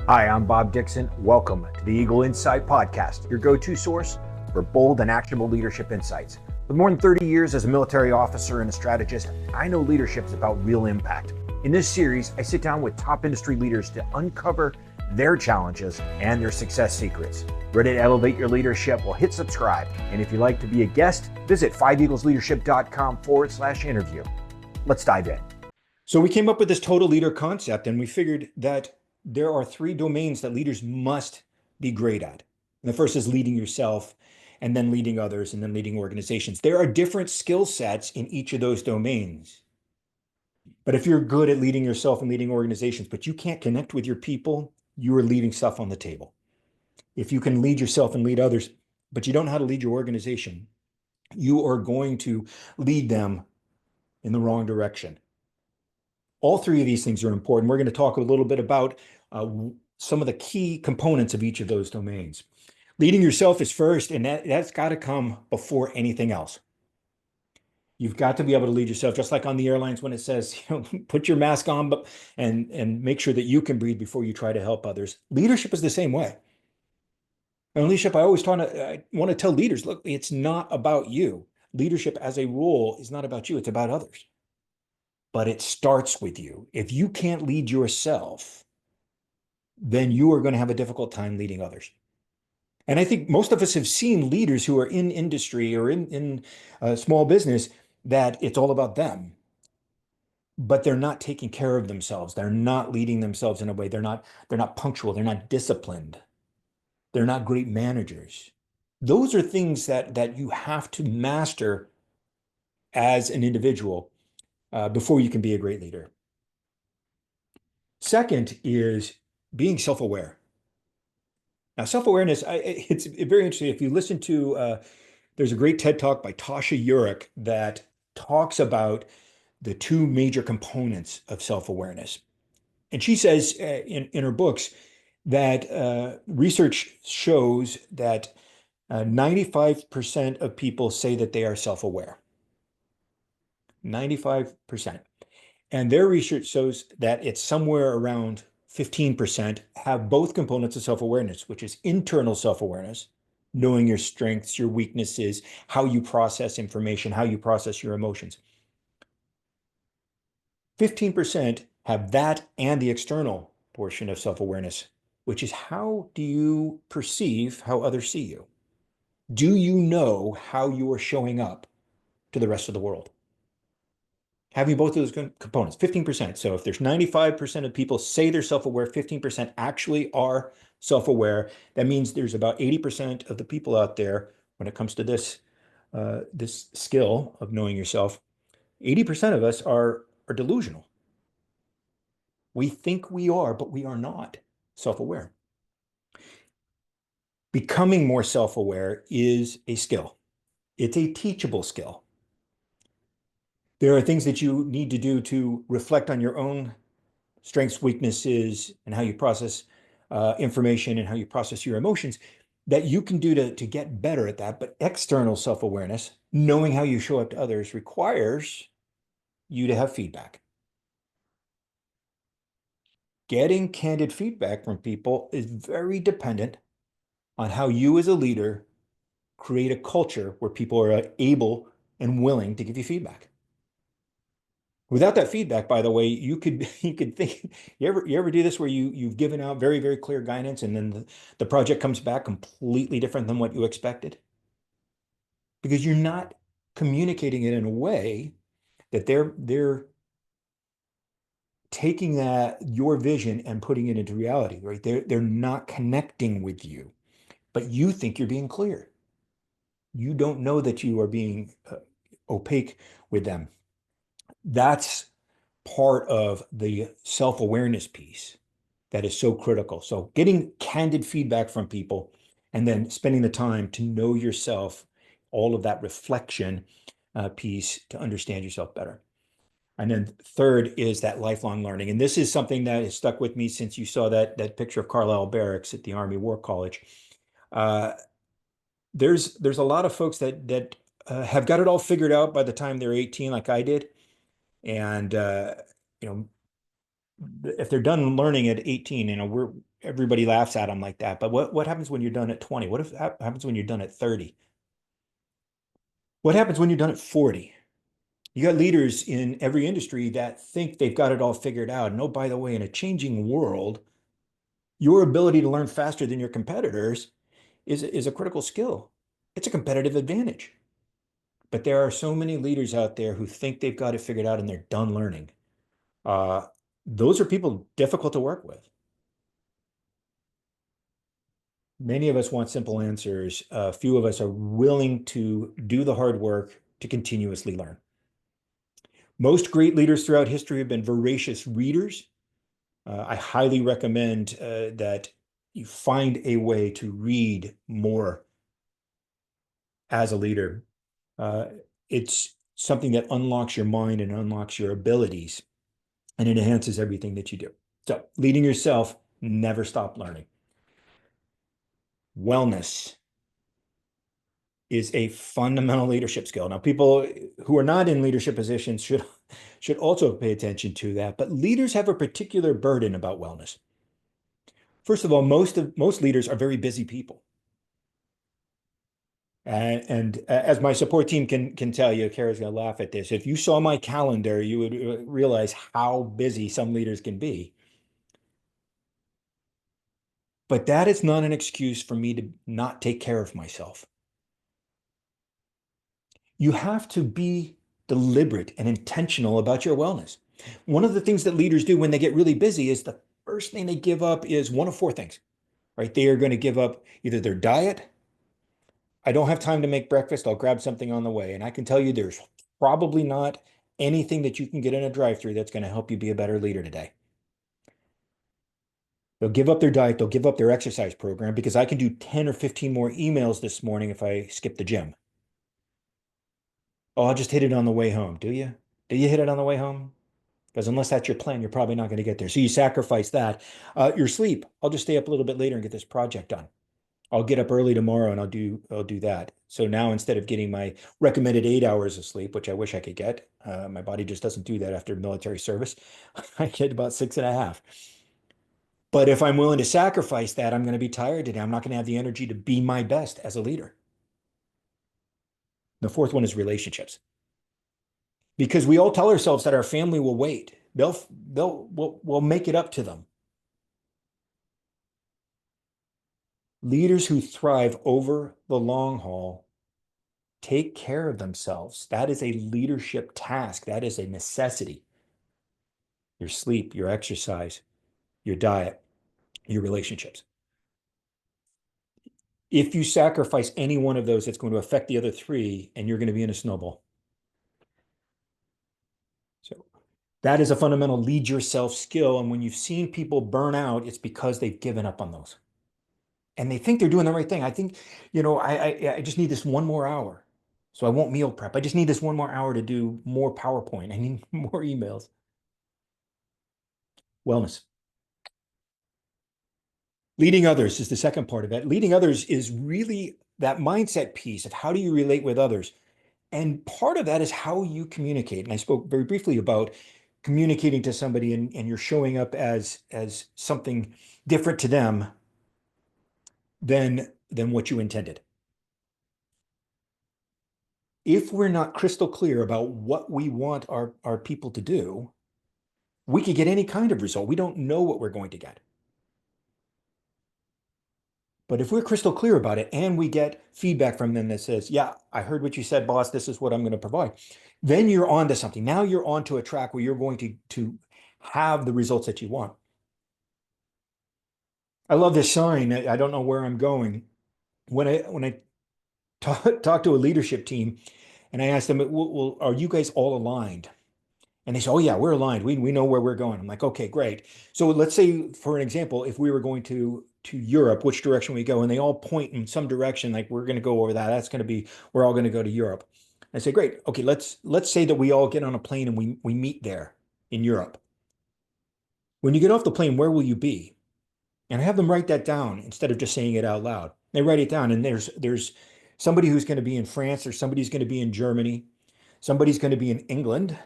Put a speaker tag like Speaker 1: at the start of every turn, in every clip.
Speaker 1: Hi, I'm Bob Dixon. Welcome to the Eagle Insight Podcast, your go-to source for bold and actionable leadership insights. With more than 30 years as a military officer and a strategist, I know leadership is about real impact. In this series, I sit down with top industry leaders to uncover their challenges and their success secrets. Ready to elevate your leadership? Well, hit subscribe. And if you'd like to be a guest, visit 5eaglesleadership.com/interview. Let's dive in. So we came up with this total leader concept, and we figured that there are three domains that leaders must be great at. And the first is leading yourself, and then leading others, and then leading organizations. There are different skill sets in each of those domains. But if you're good at leading yourself and leading organizations, but you can't connect with your people, you are leaving stuff on the table. If you can lead yourself and lead others, but you don't know how to lead your organization, you are going to lead them in the wrong direction. All three of these things are important. We're going to talk a little bit about some of the key components of each of those domains. Leading yourself is first, and that's got to come before anything else. You've got to be able to lead yourself, just like on the airlines when it says, put your mask on and make sure that you can breathe before you try to help others. Leadership is the same way. And leadership, I always want to tell leaders, look, it's not about you. Leadership as a role is not about you, it's about others. But it starts with you. If you can't lead yourself, then you are going to have a difficult time leading others. And I think most of us have seen leaders who are in industry or in small business that it's all about them, but they're not taking care of themselves. They're not leading themselves in a way. They're not punctual. They're not disciplined. They're not great managers. Those are things that you have to master as an individual before you can be a great leader. Second is being self-aware. Now, self-awareness, it's very interesting. If you listen to, there's a great TED Talk by Tasha Eurich that talks about the two major components of self-awareness. And she says in her books that research shows that 95% of people say that they are self-aware. 95%. And their research shows that it's somewhere around 15% have both components of self-awareness, which is internal self-awareness, knowing your strengths, your weaknesses, how you process information, how you process your emotions. 15% have that and the external portion of self-awareness, which is how do you perceive how others see you? Do you know how you are showing up to the rest of the world? Having both of those components, 15%. So if there's 95% of people say they're self-aware, 15% actually are self-aware. That means there's about 80% of the people out there when it comes to this skill of knowing yourself, 80% of us are delusional. We think we are, but we are not self-aware. Becoming more self-aware is a skill. It's a teachable skill. There are things that you need to do to reflect on your own strengths, weaknesses, and how you process information and how you process your emotions that you can do to get better at that. But external self-awareness, knowing how you show up to others, requires you to have feedback. Getting candid feedback from people is very dependent on how you as a leader create a culture where people are able and willing to give you feedback. Without that feedback, by the way, you could think, you ever do this where you've given out very, very clear guidance and then the project comes back completely different than what you expected? Because you're not communicating it in a way that they're taking your vision and putting it into reality, right? They're not connecting with you, but you think you're being clear. You don't know that you are being opaque with them. That's part of the self-awareness piece that is so critical. So getting candid feedback from people and then spending the time to know yourself, all of that reflection piece to understand yourself better. And then third is that lifelong learning. And this is something that has stuck with me since you saw that picture of Carlisle Barracks at the Army War College. There's a lot of folks that have got it all figured out by the time they're 18, like I did. And if they're done learning at 18, everybody laughs at them like that. But what happens when you're done at 20? What if happens when you're done at 30? What happens when you're done at 40? You got leaders in every industry that think they've got it all figured out. And oh, by the way, in a changing world, your ability to learn faster than your competitors is a critical skill. It's a competitive advantage. But there are so many leaders out there who think they've got it figured out and they're done learning. Uh, those are people difficult to work with. Many of us want simple answers. Few of us are willing to do the hard work to continuously learn. Most great leaders throughout history have been voracious readers. I highly recommend that you find a way to read more as a leader. Uh, it's something that unlocks your mind and unlocks your abilities, and it enhances everything that you do. So, leading yourself, never stop learning. Wellness is a fundamental leadership skill. Now, people who are not in leadership positions should also pay attention to that, but leaders have a particular burden about wellness. First of all, most leaders are very busy people. And as my support team can tell you, Kara's gonna laugh at this. If you saw my calendar, you would realize how busy some leaders can be. But that is not an excuse for me to not take care of myself. You have to be deliberate and intentional about your wellness. One of the things that leaders do when they get really busy is the first thing they give up is one of four things, right? They are going to give up either their diet. I don't have time to make breakfast. I'll grab something on the way. And I can tell you there's probably not anything that you can get in a drive-through that's going to help you be a better leader today. They'll give up their diet. They'll give up their exercise program because I can do 10 or 15 more emails this morning if I skip the gym. Oh, I'll just hit it on the way home. Do you? Do you hit it on the way home? Because unless that's your plan, you're probably not going to get there. So you sacrifice that. Your sleep. I'll just stay up a little bit later and get this project done. I'll get up early tomorrow and I'll do that. So now instead of getting my recommended 8 hours of sleep, which I wish I could get, my body just doesn't do that after military service. I get about 6.5. But if I'm willing to sacrifice that, I'm going to be tired today. I'm not going to have the energy to be my best as a leader. The fourth one is relationships. Because we all tell ourselves that our family will wait. We'll make it up to them. Leaders who thrive over the long haul take care of themselves. That is a leadership task. That is a necessity. Your sleep, your exercise, your diet, your relationships. If you sacrifice any one of those, it's going to affect the other three, and you're going to be in a snowball. So that is a fundamental lead yourself skill. And when you've seen people burn out, it's because they've given up on those. And they think they're doing the right thing. I think, I just need this one more hour. So I won't meal prep. I just need this one more hour to do more PowerPoint. I need more emails. Wellness. Leading others is the second part of it. Leading others is really that mindset piece of how do you relate with others? And part of that is how you communicate. And I spoke very briefly about communicating to somebody and you're showing up as something different to them than what you intended. If we're not crystal clear about what we want our people to do, we could get any kind of result. We don't know what we're going to get. But if we're crystal clear about it and we get feedback from them that says, yeah, I heard what you said, boss, this is what I'm going to provide, then you're on to something. Now you're on to a track where you're going to have the results that you want. I love this sign. I don't know where I'm going. When I talk to a leadership team and I ask them, well, are you guys all aligned? And they say, oh, yeah, we're aligned. We know where we're going. I'm like, okay, great. So let's say, for an example, if we were going to Europe, which direction we go, and they all point in some direction, like we're going to go over that. That's going to be, we're all going to go to Europe. I say, great. Okay, let's say that we all get on a plane and we meet there in Europe. When you get off the plane, where will you be? And I have them write that down instead of just saying it out loud. They write it down, and there's somebody who's going to be in France, or somebody's going to be in Germany, somebody's going to be in England,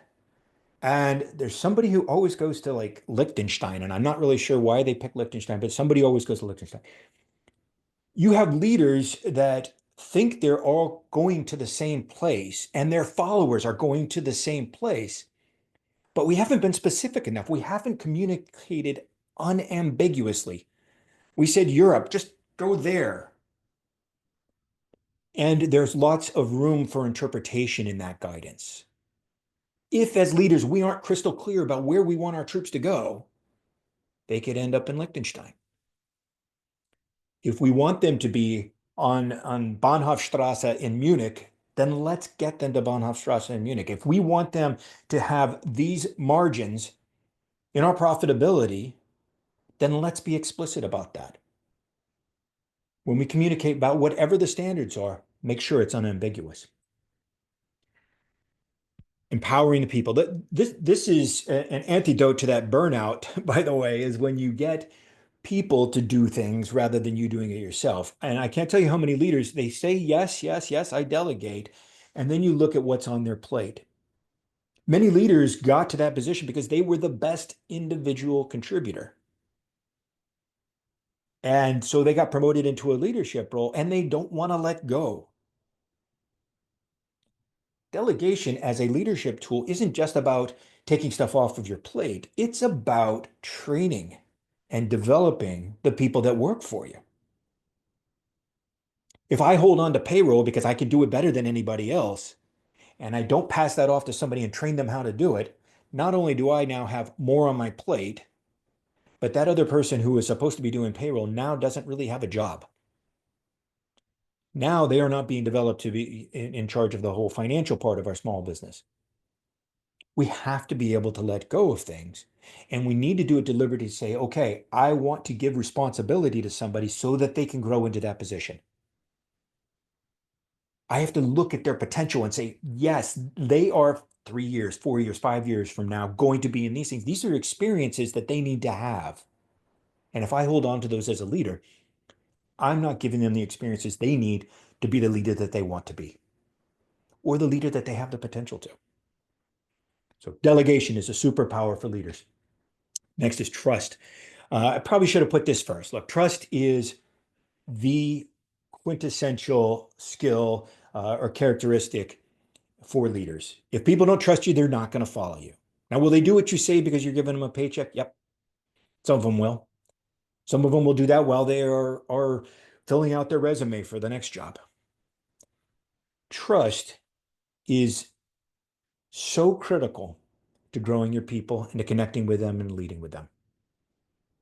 Speaker 1: And there's somebody who always goes to like Liechtenstein, and I'm not really sure why they pick Liechtenstein, but somebody always goes to Liechtenstein. You have leaders that think they're all going to the same place and their followers are going to the same place, but we haven't been specific enough. We haven't communicated unambiguously. We said Europe, just go there. And there's lots of room for interpretation in that guidance. If, as leaders, we aren't crystal clear about where we want our troops to go, they could end up in Liechtenstein. If we want them to be on Bahnhofstrasse in Munich, then let's get them to Bahnhofstrasse in Munich. If we want them to have these margins in our profitability, then let's be explicit about that. When we communicate about whatever the standards are, make sure it's unambiguous. Empowering the people. This is an antidote to that burnout, by the way, is when you get people to do things rather than you doing it yourself. And I can't tell you how many leaders, they say, yes, yes, yes, I delegate. And then you look at what's on their plate. Many leaders got to that position because they were the best individual contributor. And so they got promoted into a leadership role and they don't want to let go. Delegation as a leadership tool isn't just about taking stuff off of your plate. It's about training and developing the people that work for you. If I hold on to payroll because I can do it better than anybody else, and I don't pass that off to somebody and train them how to do it, not only do I now have more on my plate, but that other person who is supposed to be doing payroll now doesn't really have a job. Now they are not being developed to be in charge of the whole financial part of our small business. We have to be able to let go of things. And we need to do it deliberately to say, okay, I want to give responsibility to somebody so that they can grow into that position. I have to look at their potential and say, yes, they are 3 years, 4 years, 5 years from now going to be in these things. These are experiences that they need to have. And if I hold on to those as a leader, I'm not giving them the experiences they need to be the leader that they want to be or the leader that they have the potential to. So delegation is a superpower for leaders. Next is trust. I probably should have put this first. Look, trust is the quintessential skill or characteristic for leaders. If people don't trust you, they're not going to follow you. Now, will they do what you say because you're giving them a paycheck? Yep. Some of them will. Some of them will do that while they are filling out their resume for the next job. Trust is so critical to growing your people and to connecting with them and leading with them.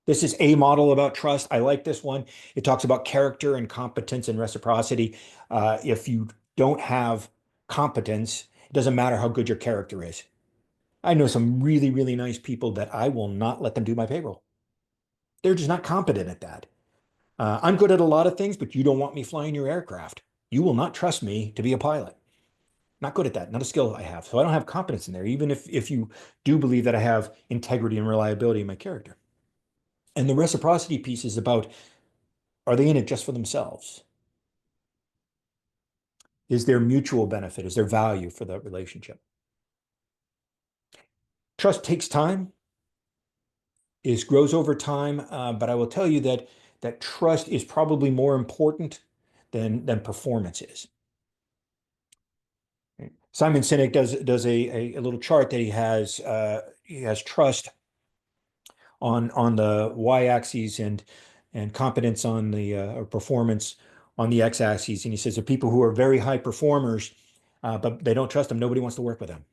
Speaker 1: This is a model about trust. I like this one. It talks about character and competence and reciprocity. If you don't have competence, it doesn't matter how good your character is. I know some really, really nice people that I will not let them do my payroll. They're just not competent at that. I'm good at a lot of things, but you don't want me flying your aircraft. You will not trust me to be a pilot. Not good at that, not a skill I have. So I don't have competence in there, even if you do believe that I have integrity and reliability in my character. And the reciprocity piece is about, are they in it just for themselves? Is there mutual benefit? Is there value for that relationship? Trust takes time, it grows over time, but I will tell you that trust is probably more important than performance is. Simon Sinek does a little chart that he has trust on the y-axis and competence on the or performance on the x-axis, and he says the people who are very high performers, but they don't trust them, nobody wants to work with them.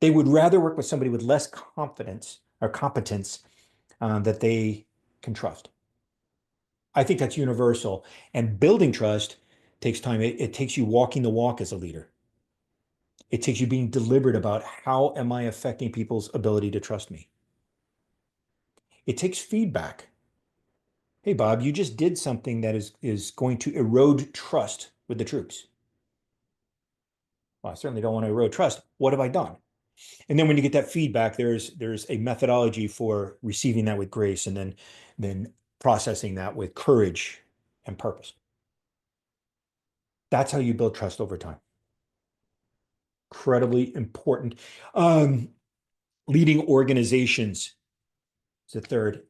Speaker 1: They would rather work with somebody with less confidence or competence that they can trust. I think that's universal. And building trust takes time. It takes you walking the walk as a leader. It takes you being deliberate about how am I affecting people's ability to trust me. It takes feedback. Hey, Bob, you just did something that is going to erode trust with the troops. Well, I certainly don't want to erode trust. What have I done? And then when you get that feedback, there's a methodology for receiving that with grace and then processing that with courage and purpose. That's how you build trust over time. Incredibly important. Leading organizations is the third.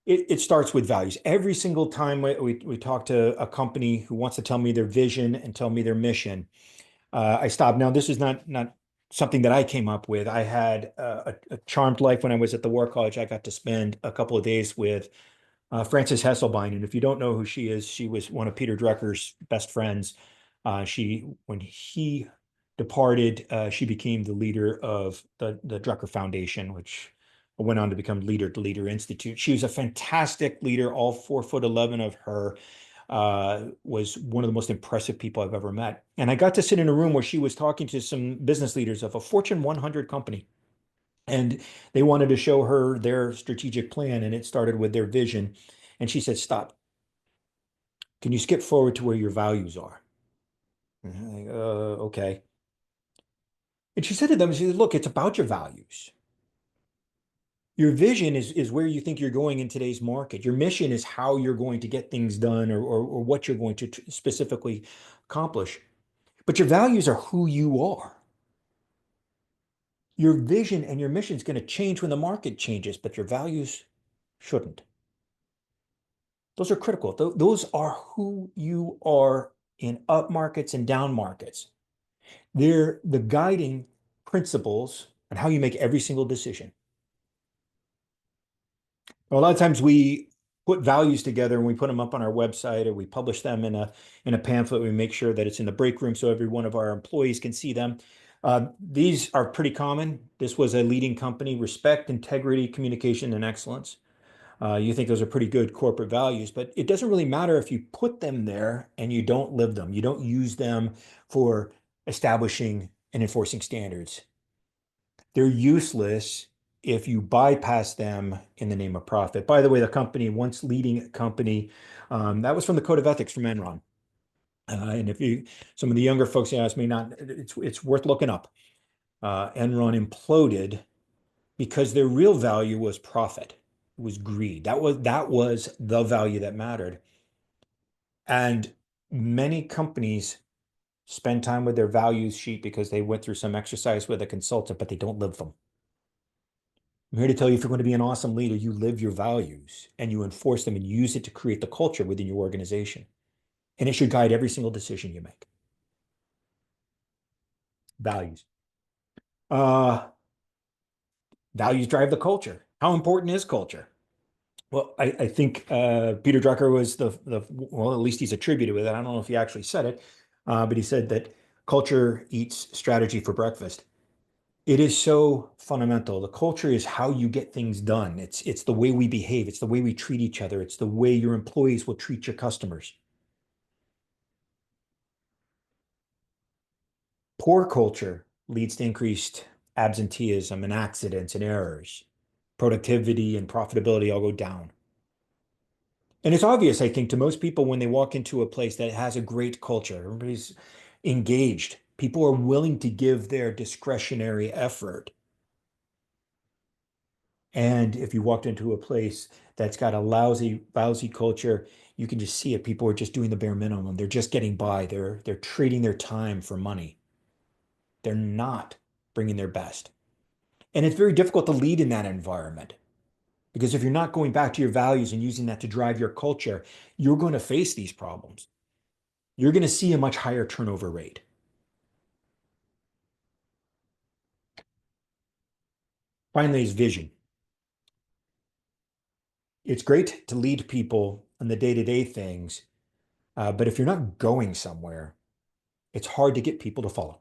Speaker 1: It starts with values. Every single time we talk to a company who wants to tell me their vision and tell me their mission, I stop. Now, this is not something that I came up with. I had a charmed life when I was at the War College. I got to spend a couple of days with Frances Hesselbein. And if you don't know who she is, she was one of Peter Drucker's best friends. When he departed, she became the leader of the Drucker Foundation, which went on to become Leader to Leader Institute. She was a fantastic leader. All 4'11" of her, was one of the most impressive people I've ever met. And I got to sit in a room where she was talking to some business leaders of a Fortune 100 company. And they wanted to show her their strategic plan, and it started with their vision. And she said, "Stop. Can you skip forward to where your values are?" And I'm like, okay. And she said to them, she said, "Look, it's about your values. Your vision is where you think you're going in today's market. Your mission is how you're going to get things done, or what you're going to specifically accomplish. But your values are who you are. Your vision and your mission is going to change when the market changes, but your values shouldn't. Those are critical. Those are who you are in up markets and down markets. They're the guiding principles on how you make every single decision. A lot of times we put values together and we put them up on our website, or we publish them in a pamphlet. We make sure that it's in the break room so every one of our employees can see them. These are pretty common. This was a leading company: respect, integrity, communication, and excellence. You think those are pretty good corporate values, but it doesn't really matter if you put them there and you don't live them. You don't use them for establishing and enforcing standards. They're useless if you bypass them in the name of profit. By the way, the company, once leading company, that was from the Code of Ethics from Enron. And if you, some of the younger folks ask me, not, it's worth looking up. Enron imploded because their real value was profit. It was greed. That was the value that mattered. And many companies spend time with their values sheet because they went through some exercise with a consultant, but they don't live them. I'm here to tell you, if you're going to be an awesome leader, you live your values and you enforce them and use it to create the culture within your organization. And it should guide every single decision you make. Values. Values drive the culture. How important is culture? Well, I think Peter Drucker was well, at least he's attributed with it. I don't know if he actually said it, but he said that culture eats strategy for breakfast. It is so fundamental. The culture is how you get things done. It's the way we behave. It's the way we treat each other. It's the way your employees will treat your customers. Poor culture leads to increased absenteeism and accidents and errors. Productivity and profitability all go down. And it's obvious, I think, to most people when they walk into a place that has a great culture. Everybody's engaged. People are willing to give their discretionary effort. And if you walked into a place that's got a lousy culture, you can just see it. People are just doing the bare minimum. They're just getting by. They're trading their time for money. They're not bringing their best. And it's very difficult to lead in that environment, because if you're not going back to your values and using that to drive your culture, you're going to face these problems. You're going to see a much higher turnover rate. Finally, is vision. It's great to lead people on the day-to-day things, but if you're not going somewhere, it's hard to get people to follow.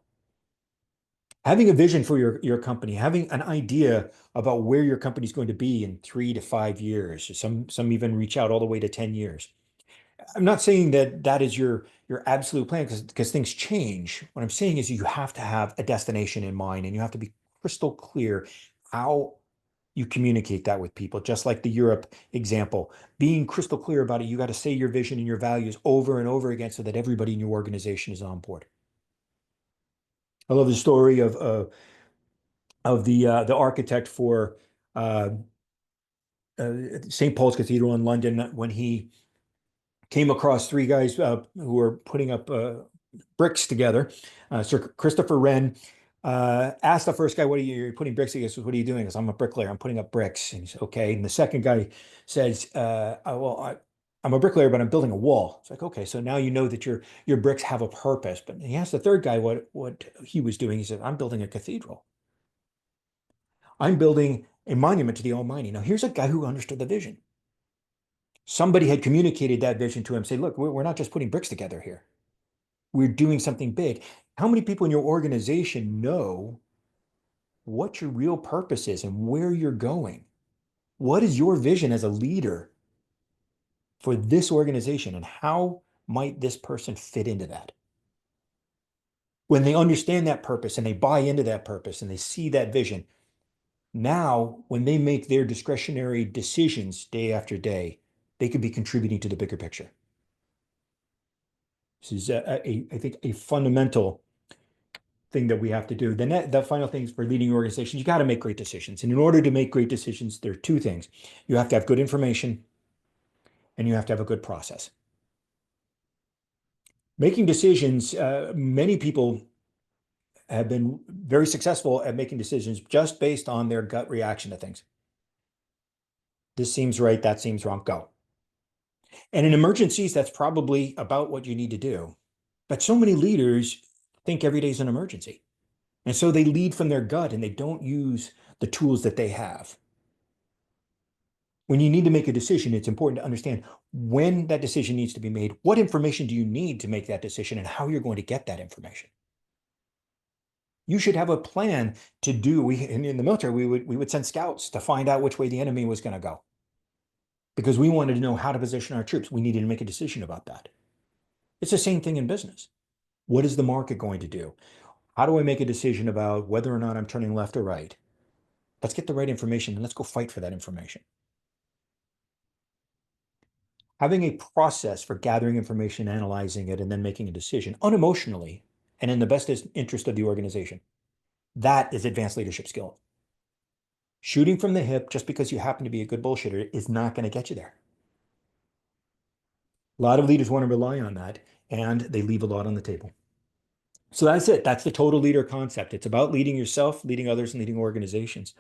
Speaker 1: Having a vision for your company, having an idea about where your company is going to be in 3 to 5 years, some even reach out all the way to 10 years. I'm not saying that that is your absolute plan, because things change. What I'm saying is you have to have a destination in mind, and you have to be crystal clear how you communicate that with people. Just like the Europe example, being crystal clear about it, you got to say your vision and your values over and over again so that everybody in your organization is on board. I love the story of the architect for uh, St. Paul's Cathedral in London, when he came across three guys who were putting up bricks together. Sir Christopher Wren Ask the first guy, what are you're putting bricks against? What are you doing? Because I'm a bricklayer. I'm putting up bricks. And he said, okay. And the second guy says, I'm a bricklayer, but I'm building a wall. It's like, okay, so now you know that your bricks have a purpose. But he asked the third guy what he was doing. He said, I'm building a cathedral. I'm building a monument to the Almighty. Now, here's a guy who understood the vision. Somebody had communicated that vision to him, say, look, we're not just putting bricks together here. We're doing something big. How many people in your organization know what your real purpose is and where you're going? What is your vision as a leader for this organization, and how might this person fit into that? When they understand that purpose and they buy into that purpose and they see that vision, now when they make their discretionary decisions day after day, they could be contributing to the bigger picture. This is, I think, a fundamental thing that we have to do. Then the final thing is for leading organizations, you got to make great decisions. And in order to make great decisions, there are two things. You have to have good information and you have to have a good process. Making decisions, many people have been very successful at making decisions just based on their gut reaction to things. This seems right, that seems wrong, go. And in emergencies, that's probably about what you need to do. But so many leaders think every day is an emergency. And so they lead from their gut and they don't use the tools that they have. When you need to make a decision, it's important to understand when that decision needs to be made, what information do you need to make that decision, and how you're going to get that information. You should have a plan to do. In the military, we would send scouts to find out which way the enemy was going to go, because we wanted to know how to position our troops. We needed to make a decision about that. It's the same thing in business. What is the market going to do? How do I make a decision about whether or not I'm turning left or right? Let's get the right information and let's go fight for that information. Having a process for gathering information, analyzing it, and then making a decision unemotionally and in the best interest of the organization. That is advanced leadership skill. Shooting from the hip just because you happen to be a good bullshitter is not going to get you there. A lot of leaders want to rely on that, and they leave a lot on the table. So that's it. That's the total leader concept. It's about leading yourself, leading others, and leading organizations.